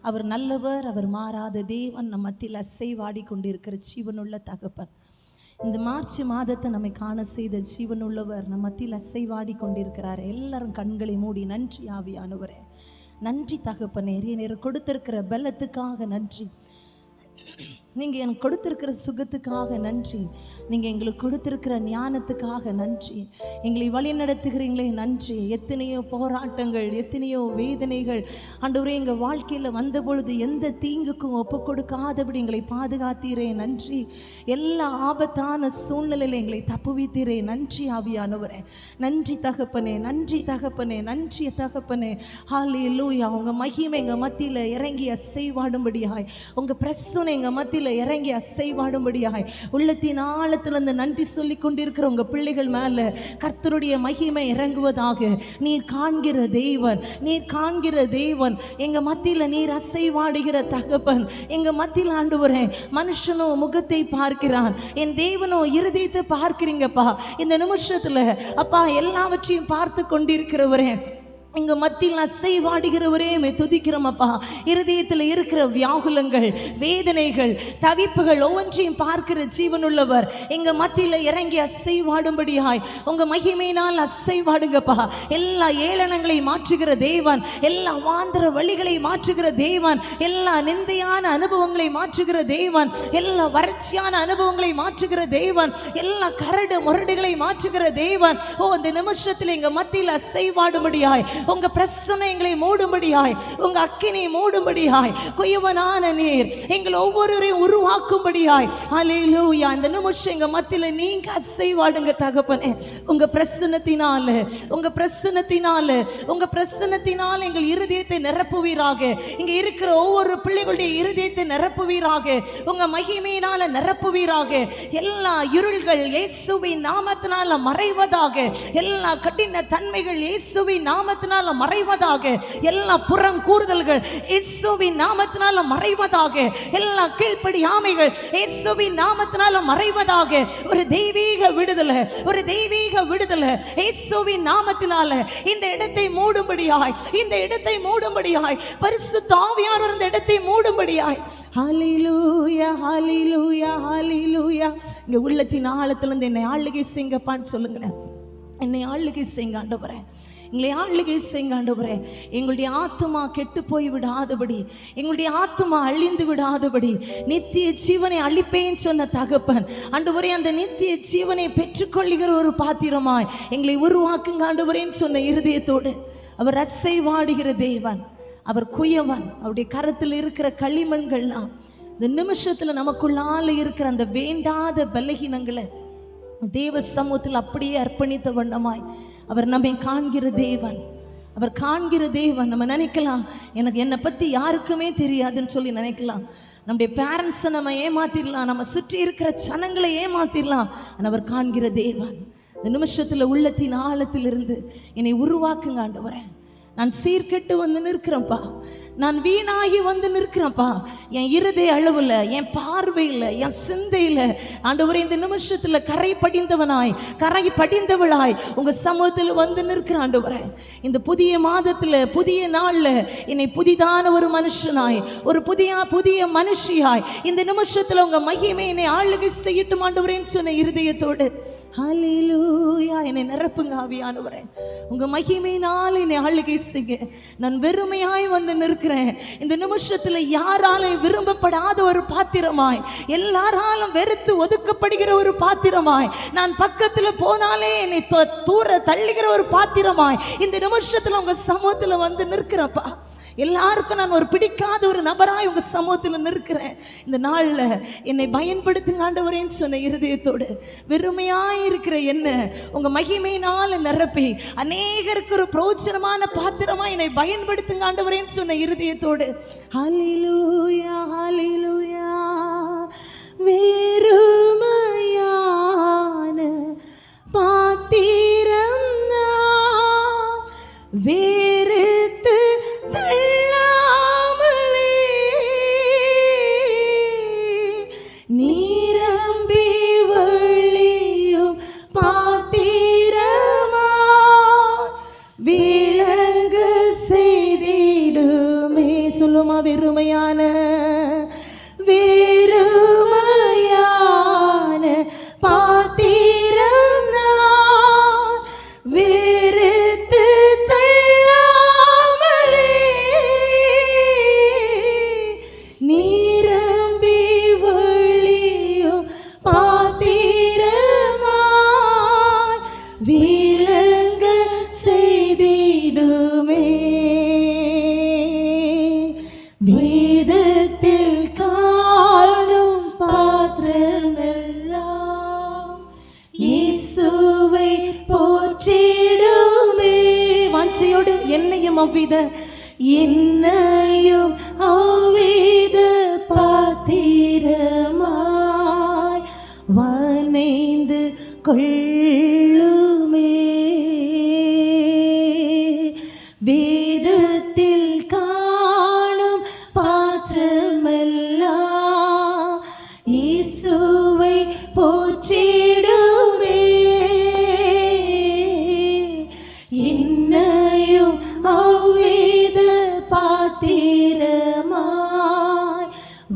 அவர் நல்லவர், அவர் மாறாத தேவன், நம் மத்தியில் அசைவாடி கொண்டிருக்கிற ஜீவனுள்ள தகப்பன். இந்த மார்ச் மாதத்தை நம்மை காண செய்த ஜீவனுள்ளவர் நம் மத்தியில் அசைவாடி கொண்டிருக்கிறார். எல்லாரும் கண்களை மூடி நன்றி ஆவியானவரே, நன்றி தகப்பனே, நீர் கொடுத்திருக்கிற பலத்துக்காக நன்றி, நீங்கள் எனக்கு கொடுத்திருக்கிற சுகத்துக்காக நன்றி, நீங்கள் எங்களுக்கு கொடுத்திருக்கிற ஞானத்துக்காக நன்றி, எங்களை வழி நடத்துகிறீங்களே நன்றி. எத்தனையோ போராட்டங்கள், எத்தனையோ வேதனைகள் ஆண்டவரே எங்கள் வாழ்க்கையில் வந்த பொழுது எந்த தீங்குக்கும் ஒப்பு கொடுக்காதபடி எங்களை பாதுகாத்தீரே நன்றி. எல்லா ஆபத்தான சூழ்நிலையில் எங்களை தப்புவித்தீரே நன்றி ஆவியானவரே. நன்றி தகப்பனே, நன்றி தகப்பனே, நன்றி தகப்பனே. ஹல்லேலூயா. உங்கள் மகிமை எங்கள் மத்தியில் இறங்கி அசைவாடும்படியாய், உங்கள் பிரசன்னம் எங்கள் மத்தியில் இறங்கி அசைவாடும்படியாய், உள்ளத்தின் ஆழத்திலிருந்து நன்றி சொல்லி கொண்டிருக்கிற உங்க பிள்ளைகள் மேல கர்த்தருடைய மகிமை இறங்குவதாக. நீர் காண்கிற தேவன், நீர் காண்கிற தேவன், எங்க மத்தியில் நீர் அசைவாடுகிற தகப்பன், எங்க மத்தியில் ஆண்டவரே மனுஷனோ முகத்தை பார்க்கிறான், என் தேவனோ இருதயத்தை பார்க்கிறீங்கப்பா. இந்த நிமிஷத்துல அப்பா எல்லாவற்றையும் பார்த்து கொண்டிருக்கிறவரே, எங்க மத்தியில் அசைவாடுகிறவரே மே துதிக்கிறோமப்பா. இருதயத்தில் இருக்கிற வியாகுலங்கள், வேதனைகள், தவிப்புகள் ஒவ்வொன்றையும் பார்க்கிற ஜீவனுள்ளவர் எங்க மத்தியில் இறங்கி அசைவாடும்படியாய் உங்க மகிமையினால் அசைவாடுங்கப்பா. எல்லா ஏளனங்களை மாற்றுகிற தேவன், எல்லா வாந்திர வழிகளை மாற்றுகிற தேவன், எல்லா நிந்தையான அனுபவங்களை மாற்றுகிற தேவன், எல்லா வறட்சியான அனுபவங்களை மாற்றுகிற தேவன், எல்லா கரடு முரடுகளை மாற்றுகிற தேவன். இந்த நிமிஷத்தில் எங்க மத்தியில் அசைவாடும்படியாய் உங்க பிரசன்னம் எங்களை மூடும்படியாய், உங்க அக்கினை மூடும்படியாய், குயவனான நீர் எங்களை ஒவ்வொருவரையும் உருவாக்கும்படியாய். ஹல்லேலூயா. இந்த நிமிஷம் எங்க மத்தியில நீங்க அசைவாடுங்க தகப்பனே. உங்க பிரசன்னத்தினால, உங்க பிரசன்னத்தினால, உங்க பிரசன்னத்தினால எங்கள் இருதயத்தை நிரப்புவீராக. இங்க இருக்கிற ஒவ்வொரு பிள்ளைகளுடைய இருதயத்தை நிரப்புவீராக, உங்க மகிமையினால நிரப்புவீராக. எல்லா இருள்கள் இயேசுவின் நாமத்தினால மறைவதாக, எல்லா கடின தன்மைகள் இயேசுவின் நாமத்தினால மறைவதாக, எல்லா புறங்கூறுதல்கள் இயேசுவின் நாமத்தினால மறைவதாக, எல்லா கீழ்ப்படியாமைகள் இயேசுவின் நாமத்தினால மறைவதாக. ஒரு தெய்வீக விடுதலை, ஒரு தெய்வீக விடுதலை இயேசுவின் நாமத்தினால இந்த இடத்தை மூடும்படியாய், இந்த இடத்தை மூடும்படியாய், பரிசுத்த ஆவியானவர் இந்த இடத்தை மூடும்படியாய். ஹல்லேலூயா, ஹல்லேலூயா, ஹல்லேலூயா. இங்க உள்ளத்தின் ஆழத்திலிருந்து என்னை ஆளுகை செய்யுங்கப்பான்னு சொல்லுங்க. என்னை ஆளுகை செய்யுங்க ஆண்டவரே, எங்களை ஆளுகை செய்யுங்க ஆண்டவரே. எங்களுடைய ஆத்துமா கெட்டு போய் விடாதபடி, எங்களுடைய ஆத்துமா அழிந்து விடாதபடி, நித்திய ஜீவனை அழிப்பேன்னு சொன்ன தகப்பன் ஆண்டவரே, அந்த நித்திய ஜீவனை பெற்றுக்கொள்ளுகிற ஒரு பாத்திரமாய் எங்களை உருவாக்குங்க ஆண்டவரேன்னு சொன்ன இருதயத்தோடு. அவர் அசைவாடுகிற தேவன், அவர் குயவன். அவருடைய கரத்தில் இருக்கிற களிமண்கள்லாம் இந்த நிமிஷத்துல நமக்குள்ளால இருக்கிற அந்த வேண்டாத பலகீனங்களை தேவ சமூகத்தில் அப்படியே அர்ப்பணித்த வண்ணமாய் அவர் நம்மை காண்கிற தேவன், அவர் காண்கிற தேவன். நம்ம நினைக்கலாம் எனக்கு என்னை பற்றி யாருக்குமே தெரியாதுன்னு சொல்லி நினைக்கலாம். நம்முடைய பேரண்ட்ஸை நம்ம ஏமாத்திடலாம், நம்ம சுற்றி இருக்கிற ஜனங்களை ஏமாத்திடலாம். ஆனால் அவர் காண்கிற தேவன். இந்த நிமிஷத்தில் உள்ளத்தின் ஆழத்திலிருந்து என்னை உருவாக்குங்க ஆண்டவரே. நான் சீர்கெட்டு வந்து நிற்கிறேன்ப்பா, நான் வீணாகி வந்து நிற்கிறேன்ப்பா. என் இருதய அளவில், என் பார்வையில், என் சிந்தையில் ஆண்டவரே இந்த நிமிஷத்தில் கரை படிந்தவனாய், கரை படிந்தவளாய் உங்க சமூகத்தில் வந்து நிற்கிற ஆண்டவரே. இந்த புதிய மாதத்தில், புதிய நாளில் என்னை புதிதான ஒரு மனுஷனாய், ஒரு புதிய மனுஷியாய் இந்த நிமிஷத்தில் உங்க மகிமை என்னை ஆளுகை செய்யட்டும் ஆண்டவரேன்னு சொன்ன இருதயத்தோடு. ஹல்லேலூயா. என்னை நிரப்புங்க ஆவியானவரே, உங்க மகிமையினால் என்னை ஆளுகை செய்ய. நான் வெறுமையாய் வந்து நிற்கிறேன். இந்த நிமிஷத்துல யாராலும் விரும்பப்படாத ஒரு பாத்திரமாய், எல்லாராலும் வெறுத்து ஒதுக்கப்படுகிற ஒரு பாத்திரமாய், நான் பக்கத்துல போனாலே என்னை தூர தள்ளுகிற ஒரு பாத்திரமாய் இந்த நிமிஷத்துல உங்க சமூகத்துல வந்து நிற்கிறப்பா. எல்லாருக்கும் நான் ஒரு பிடிக்காத ஒரு நபராய் உங்க சமூகத்தில் நிற்கிறேன். இந்த நாளில் என்னை பயன்படுத்துங்க ஆண்டவரேன்னு சொன்ன இருதயத்தோடு, வெறுமையாய் இருக்கிற என்ன உங்க மகிமையினால் நிரப்பி அநேகருக்கு ஒரு பிரோஜனமான பாத்திரமா என்னை பயன்படுத்துங்க ஆண்டவரேன்னு சொன்ன இருதயத்தோடு. ஹல்லேலூயா, ஹல்லேலூயா. வெறுமையான பாத்திரம் நான் வேறுத்து தள்ளாமலே நீரம்பி வழியும் பாத்திரமா விளங்க செய்திடுமே. சொல்லுமா, வெறுமையான வெறுமையான பாத்திரம் நான் வெறுத்து தள்ளாமலே நீரம்பி ஒளியும் பாத்திரமாய் விளங்க செய்திடுமே. வேதத்தில் காணும் பாத்திரமெல்லாம் இயேசுவை போற்றிடுமே. வாஞ்சையோடு என்னையும் அவ்வித பாத்திரமாய் வனைந்து கொள்ளுமே. வேதத்தில் காணும் பாத்திரமெல்லாம் இயேசுவை போற்றிடுமே. என்னையும் அவ்வித பாத்திரமாய்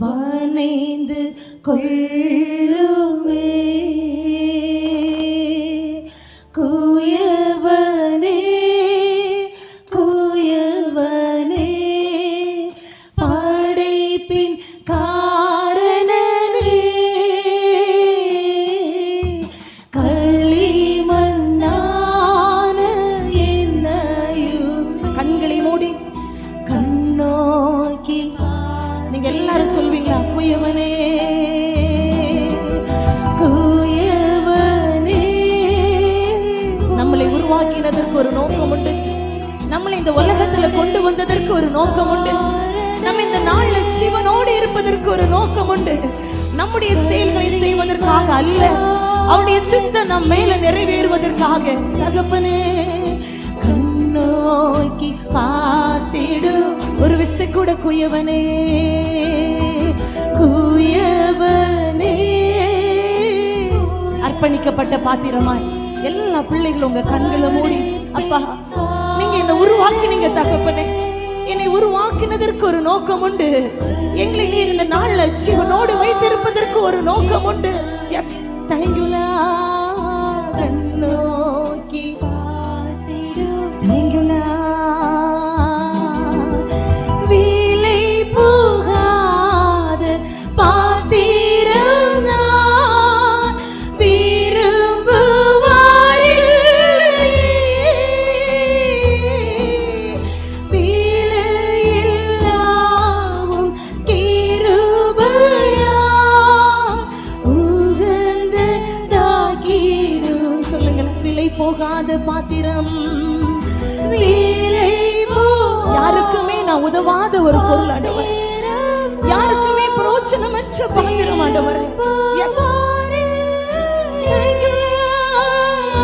வனைந்து கொள்ளுமே. குயவனே குயவனே படைப்பின் காரணனே களிமண்ணான என்னையும் கண்களை மூடி கண்ணோக்கி நீங்க எல்லாரும் சொல்வீங்களா? குயவனே குயவனே. நம்மளை உருவாக்கினதற்கு ஒரு நோக்கம் உண்டு. நம்மளை இந்த உலகத்துல கொண்டு வந்ததற்கு ஒரு நோக்கம் உண்டு. நம்ம இந்த நாள்ல ஜீவனோடு இருப்பதற்கு ஒரு நோக்கம் உண்டு. நம்முடைய செயல்களை செய்வதற்காக அல்ல, அவருடைய சித்தம் நம் மேல நிறைவேறுவதற்காக. தகப்பனே கண்ணோக்கி பார்த்திடு ஒரு விசை கூட. குயவனே குயவனே அர்ப்பணிக்கப்பட்ட பாத்திரமாய் எல்லா பிள்ளைகளும் உங்க கண்களை மூடி, அப்பா நீங்க என்னை உருவாக்கினீங்க தகப்பனே, என்னை உருவாக்கினதற்கு ஒரு நோக்கம் உண்டு. எங்களை நீர் இந்த நாள்ல ஜீவனோடு வைத்திருப்பதற்கு ஒரு நோக்கம் உண்டு. எஸ், தேங்க்யூலா. கண்ணோக்கி தேங்க்யூலா. விலை போகாத பாத்திரம் நான் விரும்புவாரில்லை. விலையில்லாவும் கிருபையா உகந்ததாகிடும். சொல்லுங்கள், விலை போகாத பாத்திரம். யாருக்குமே நான் உதவாத ஒரு பொருள் ஆண்டவரே, யாருக்குமே பிரோஜனமற்ற பாத்திரம் ஆண்டவரே. Yes, thank you Lord.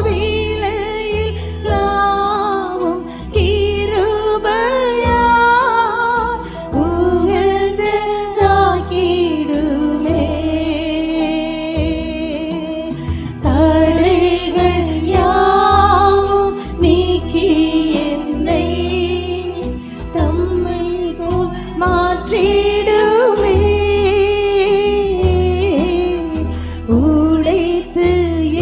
விலையில் லாவும் கிருபையா உகந்ததாகிடுமே. தடைகள் யாவும் நீக்கி என்னை தம்மை போல் மாற்றிடுமே. உடைத்து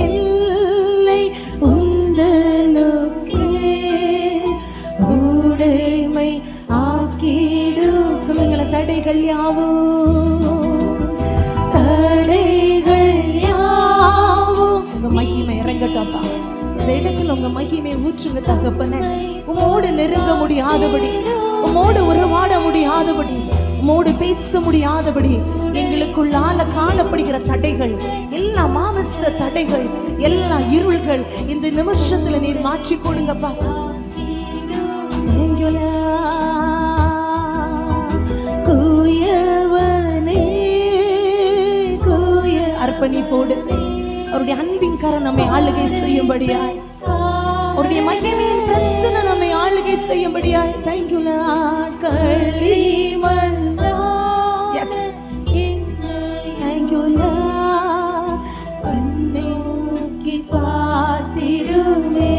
எல்லை உந்தனுக்கே உடைமை ஆக்கிடும். சொல்லுங்களேன், தடைகள் யாவும் தடைகள் யாவும் உங்க மகிமை இறங்கட்டோப்பா. இந்த இடத்துல உங்க மகிமை ஊற்றுங்க தகப்பனே. உம்மோடு நெருங்க முடியாதபடி, உம்மோடு உறவாட முடியாதபடி, உம்மோடு பேச முடியாதபடி எங்களுக்குள்ளால காணப்படுகிற தடைகள், எல்லா மாமிச தடைகள், எல்லா இருள்கள் இந்த நிமிஷத்துல நீர் மாற்றி போடுங்கப்பா. குயவனே குய அர்ப்பணிப்போடு அவருடைய அன்பின் கரம் நம்மை ஆளுகை செய்யும்படியாய், அவருடைய மகிமையின் பிரசன்ன நம்மை ஆளுகை செய்யும்படியாய். Thank you Lord. களிமண்ணா. Yes. Thank you Lord. கண்ணோக்கி பார்த்திடுமே.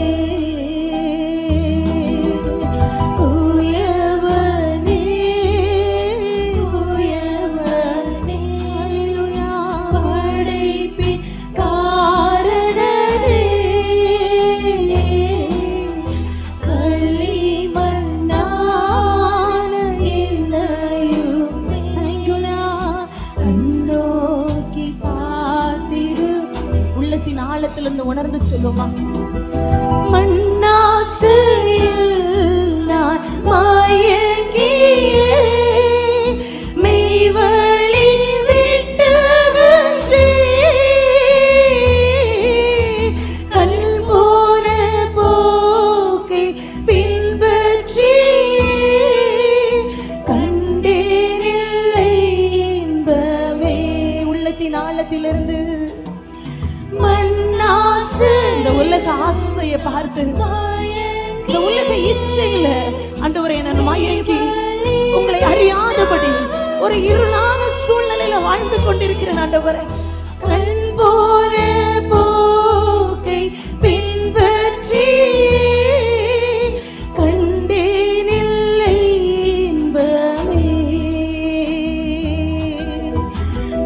குயவனே சொல்லுமா? மண்ணாசையில் நான் மயங்கியே மெய்வழி விட்டுகின்றே கண் போன போக்கை பின்பற்றி கண்டேனில்லை இன்பமே. உள்ளத்தின் ஆழத்திலிருந்து இந்த உலக ஆசையை பார்த்து, இந்த உலக இச்சையில ஆண்டவரே நான் மயங்கி உங்களை அறியாதபடி ஒரு இருளான சூழ்நிலையில வாழ்ந்து கொண்டிருக்கிறேன் ஆண்டவரே. கண் போன போக்கை பின்பற்றி கண்டேனில்லை இன்பமே.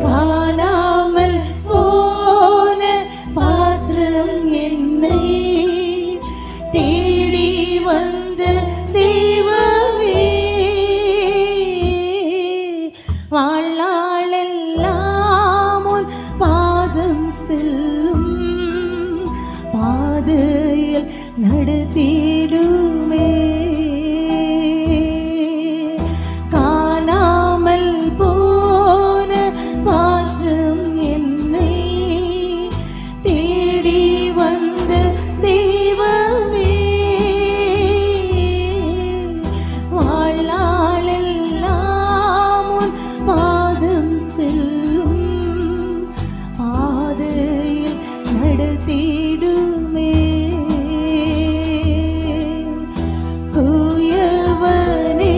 காணாமல் போன பாத்திரம் என்னை தேடி வந்த தெய்வமே. வாழ்நாளெல்லாம் உன் பாதம் செல்லும் பாதையில் நடத்திடுமே. காணாமல் போன பாத்திரம் என்னை தேடி வந்த தெய்வமே. வாழ்நாளெல்லாம் உன் பாதம் செல்லும் பாதையில் நடத்திடுமே. கூயவனே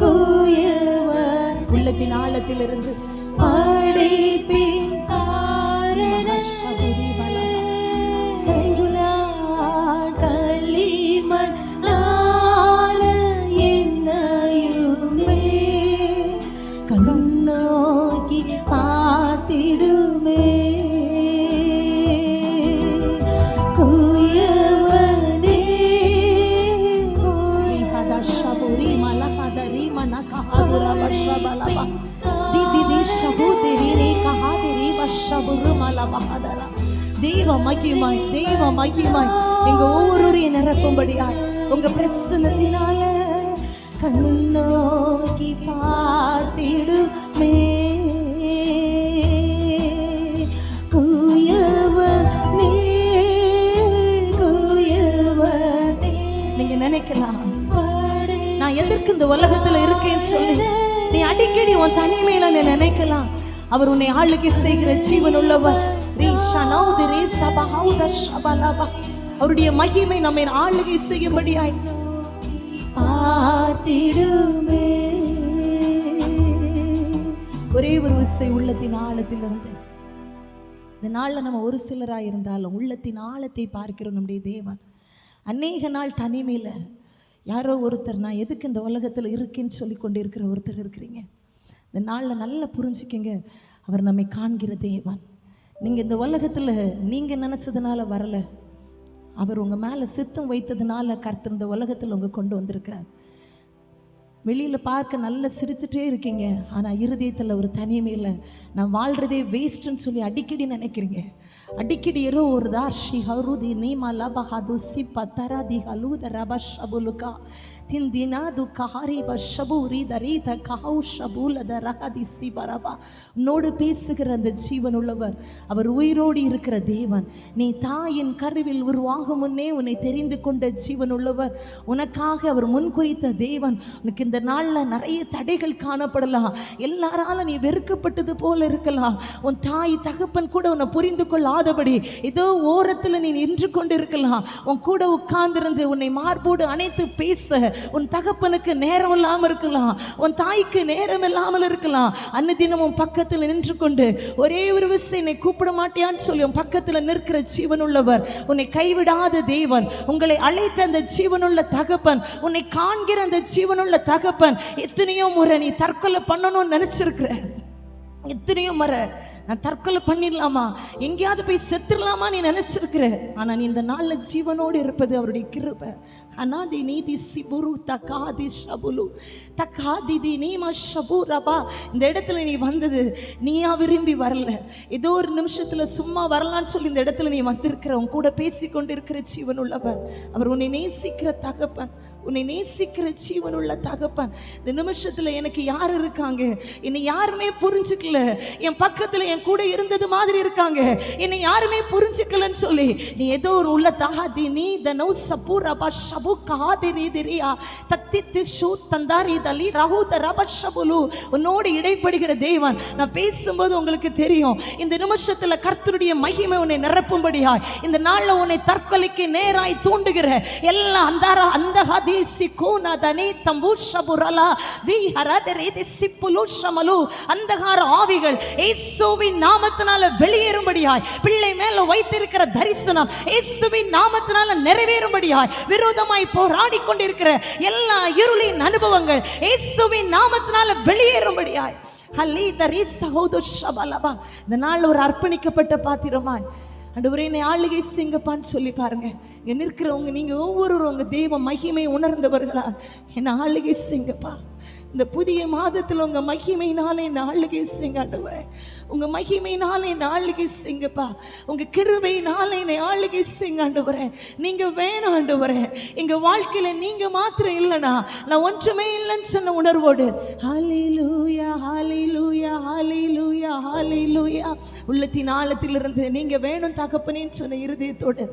கூயவன் உள்ளத்தின் ஆழத்திலிருந்து படைப்பின் களிமண் என்னையுமே கண்ணோக்கி பார்த்திடுமே. கூயவனே கூயவனே மலகதரி மனகஹதுர வஷபலபா திதி ஷபுதிரி கஹதிரி வஷபுரு மலபஹதரா. தெய்வ மகிமாய் தெய்வ மகிமாய் எங்க ஒவ்வொருவரையும் நிரப்பும்படியாய் உங்க பிரசன்னத்தினால கண்ணோக்கி பார்த்திடுமே. கூயவனே கூயவனே. நீங்க நினைக்கலாம், நான் எதற்கு இந்த உலகத்துல இருக்கேன்னு சொல்லி நீ அடிக்கடி உன் தனிமையில நீ நினைக்கலாம். அவர் உன்னை ஆளுகை செய்கிற ஜீவன் உள்ளவர். அவருடைய மகிமை நம்மை ஆளுகை செய்யும்படியாய் பார்த்திடுமே. ஒரே ஒரு விசை உள்ளத்தின் ஆழத்திலிருந்து இந்த நாள்ல நம்ம ஒரு சிலராக இருந்தாலும் உள்ளத்தின் ஆழத்தை பார்க்கிறோம். நம்முடைய தேவன் அநேக நாள் தனிமையில யாரோ ஒருத்தர் நான் எதுக்கு இந்த உலகத்தில் இருக்கேன்னு சொல்லி கொண்டு இருக்கிற ஒருத்தர் இருக்கிறீங்க. இந்த நாளில் நல்லா புரிஞ்சுக்கங்க, அவர் நம்மை காண்கிற தேவன். நீங்கள் இந்த உலகத்தில் நீங்கள் நினச்சதுனால வரலை, அவர் உங்கள் மேலே சித்தம் வைத்ததுனால கர்த்தர் இந்த உலகத்தில் உங்கள் கொண்டு வந்திருக்கிறார். வெளியில் பார்க்க நல்லா சிரிச்சுட்டே இருக்கீங்க, ஆனால் இருதயத்தில் ஒரு தனிமையில் நான் வாழ்கிறதே வேஸ்ட்டுன்னு சொல்லி அடிக்கடி நினைக்கிறீங்க. அடிக்கடி ஏதோ ஒரு தார்ஷி ஹருதி நீமா லபஹது சிப்ப தரதி ஹலூத ரபஷ் அபுலுகா திந்தினாது கஹாரி பஷபூரி தரீத கஹௌஷபூலத ரஹதி சிபரபா. உன்னோடு பேசுகிற அந்த ஜீவன் உள்ளவர், அவர் உயிரோடு இருக்கிற தேவன். நீ தாயின் கருவில் உருவாகும் முன்னே உன்னை தெரிந்து கொண்ட ஜீவன் உள்ளவர். உனக்காக அவர் முன்குறித்த தேவன். உனக்கு இந்த நாளில் நிறைய தடைகள் காணப்படலாம். எல்லாரால நீ வெறுக்கப்பட்டது போல இருக்கலாம். உன் தாய் தகப்பன் கூட உன்னை புரிந்து கொள்ளாதபடி ஏதோ ஓரத்தில் நீ நின்று கொண்டு இருக்கலாம். உன் கூட உட்கார்ந்திருந்து உன்னை மார்போடு அணைத்து பேச உன் தகப்பனுக்கு நேரம் இல்லாமல் இருக்கலாம், உன் தாய்க்கு நேரம் இல்லாமல் இருக்கலாம். அன்னதினம் உன் பக்கத்தில் நின்று கொண்டு ஒரே ஒரு விஷயம் என்னை கூப்பிட மாட்டியான்னு சொல்லி உன் பக்கத்தில் நிற்கிற ஜீவனுள்ளவர், உன்னை கைவிடாத தேவன், உங்களை அழைத்த அந்த ஜீவனுள்ள தகப்பன், உன்னை காண்கிற அந்த ஜீவனுள்ள தகப்பன். எத்தனையோ முறை நீ தற்கொலை பண்ணணும்னு நினைச்சிருக்கிற, எத்தனையோ முறை நான் தற்கொலை பண்ணிடலாமா, எங்கேயாவது போய் செத்துடலாமா நீ நினைச்சிருக்கிற. ஆனா நீ இந்த நாள்ல ஜீவனோடு இருப்பது அவருடைய கிருபை. அனாதி நீதி சிபுரு தகாதி ஷபுலு தகாதி தி நீமா ஷபுரபா. இந்த இடத்துல நீ வந்தது நீயா விரும்பி வரல, ஏதோ ஒரு நிமிஷத்துல சும்மா வரலான்னு சொல்லி இந்த இடத்துல நீ வந்திருக்கிற. உன் கூட பேசிக்கொண்டு இருக்கிற ஜீவன் உள்ளவர். அவர் உன்னை நேசிக்கிற தகப்பன், உன்னை நேசிக்கிற ஜீவனுள்ள தகப்பன். இந்த நிமிஷத்துல எனக்கு யார் இருக்காங்க, என்னை யாருமே புரிஞ்சுக்கல, என் பக்கத்துல என் கூட இருந்தது மாதிரி இருக்காங்க, என்னை யாருமே புரிஞ்சுக்கலன்னு சொல்லி நீ ஏதோ ஒரு உள்ள தகாதி நீ தனோ சபுரபா ஷபு காதிரி திரியா தத்தித்தி ஷூ தந்தாரி தலி ரஹூத ரப ஷபுலு. உன்னோடு இடைப்படுகிற தேவன். நான் பேசும்போது உங்களுக்கு தெரியும், இந்த நிமிஷத்துல கர்த்தருடைய மகிமை உன்னை நிரப்பும்படியாய் இந்த நாள்ல உன்னை தற்கொலைக்கு நேராய் தூண்டுகிற எல்லா அந்தாரா அந்த ஹதீசி கூனா தனி தம்பு ஷபுரலா தி ஹரதரி தி சிப்புலு ஷமலு அந்தகார ஆவிகள் இயேசுவின் நாமத்தினால வெளியேறும்படியாய், பிள்ளை மேல வைத்திருக்கிற தரிசனம் இயேசுவின் நாமத்தினால நிறைவேறும்படியாய், விரோதமாய் போராடி கொண்டிருக்கிற எல்லா இருளின் அனுபவங்கள் இயேசுவின் நாமத்தினால வெளியேறும்படியாய் இந்த நாள் ஒரு அர்ப்பணிக்கப்பட்ட பாத்திரமாய் ஆண்டவரே என்னை ஆளுகை செய்யுங்கப்பான்னு சொல்லி பாருங்க. இங்க நிற்கிறவங்க நீங்க ஒவ்வொருவரும் உங்க தேவ மகிமை உணர்ந்தவர்களா என்னை ஆளுகை செய்யுங்கப்பா. இந்த புதிய மாதத்தில் உங்க மகிமையினாலே என்ன ஆளுகை செய்யுங்க ஆண்டவரே. உங்க மகிமையினாலே என்ன ஆளுகை செய்யுங்கப்பா. உங்க கிருபையினாலே என்னை ஆளுகை செய்யுங்க ஆண்டவரே. நீங்க வேணும் ஆண்டவரே. எங்க வாழ்க்கையில நீங்க மாத்திரம் இல்லைனா நான் ஒன்றுமே இல்லைன்னு சொன்ன உணர்வோடு ஹல்லேலூயா ஹல்லேலூயா ஹல்லேலூயா ஹல்லேலூயா உள்ளத்தின் ஆழத்திலிருந்து நீங்க வேணும் தகப்பனேன்னு சொன்ன இருதயத்தோடு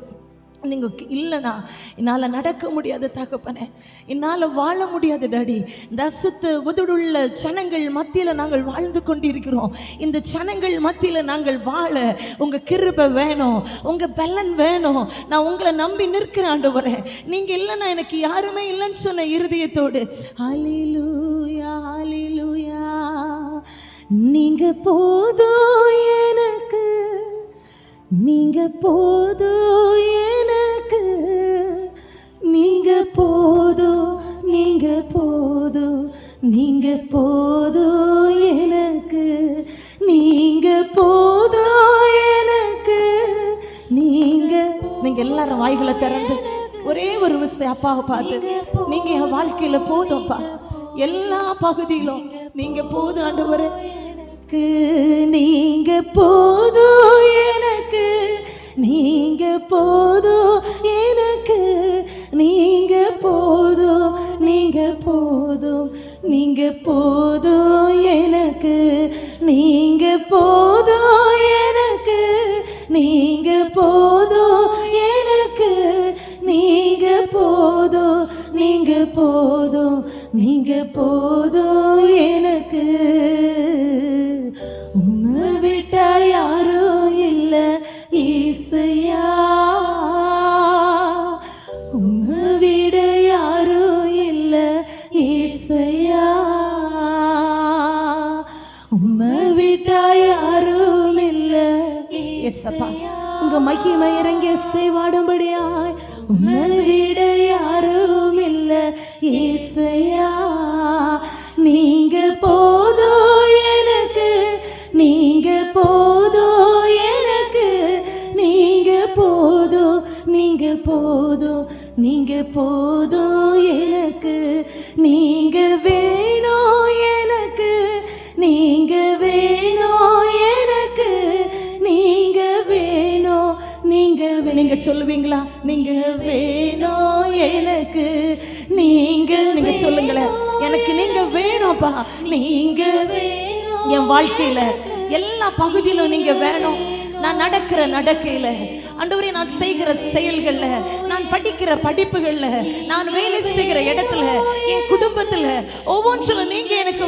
நீங்க இல்லைனா என்னால் நடக்க முடியாத தகப்பனே, என்னால் வாழ முடியாது டாடி. இந்த அசுத்த உதடுள்ள ஜனங்கள் மத்தியில் நாங்கள் வாழ்ந்து கொண்டிருக்கிறோம். இந்த ஜனங்கள் மத்தியில் நாங்கள் வாழ உங்கள் கிருபை வேணும், உங்கள் பலன் வேணும். நான் உங்களை நம்பி நிற்கிறேன் ஆண்டவரே. நீங்கள் இல்லைன்னா எனக்கு யாருமே இல்லைன்னு சொன்ன இருதயத்தோடு ஹல்லேலூயா ஹல்லேலூயா. நீங்க போதும் எனக்கு, நீங்க போதும் எனக்கு, நீங்க போதும், நீங்க போதும், நீங்க போதும் எனக்கு, நீங்க போதும் எனக்கு, நீங்க எல்லாரும் வாய்களை திறந்து ஒரே ஒரு விஷயம் அப்பாவை பார்த்து நீங்க என் வாழ்க்கையில போதும்ப்பா. எல்லா பகுதியிலும் நீங்க போதும் ஆண்டவரே. நீங்க போதும் எனக்கு, நீங்க போதும் எனக்கு, நீங்க போதும், நீங்க போதும், நீங்க போதும் எனக்கு, நீங்க போதும் எனக்கு, நீங்க போதும் எனக்கு, நீங்க போதும், நீங்க போதும், நீங்க போதும் எனக்கு. உம்மை விட்டா யாரும் இல்ல ஈசையா, உம்மை விட யாரும் இல்ல ஈசையா, உம்மை விட்டா யாரும் இல்ல ஏசப்பா. உங்க மகிமை இறங்கி செய்வாடும்படியாய் உம்மை விட யாரும் இல்ல ஏசையா. நீங்க போதும் எனக்கு, நீங்க போதும் எனக்கு, நீங்க போதும், நீங்க போதும், நீங்க போதும் எனக்கு, நீங்க வேணும் எனக்கு, நீங்க வேணும் எனக்கு, நீங்க வேணும், நீங்க சொல்லுவீங்களா? நீங்க வேணும் எனக்கு, நீங்க சொல்லுங்களேன். எனக்கு நீங்க வேணும்ப்பா. நீங்க வேணும் என் வாழ்க்கையில எல்லா பகுதியிலும் நீங்க வேணும். நான் நடக்கிற நடக்கையில ஆண்டவரே, நான் செய்கிற செயல்கள்ல, நான் படிக்கிற படிப்புகள்ல, நான் வேலை செய்கிற இடத்துல, என் குடும்பத்துல ஒவ்வொன்றிலும் நீங்க எனக்கு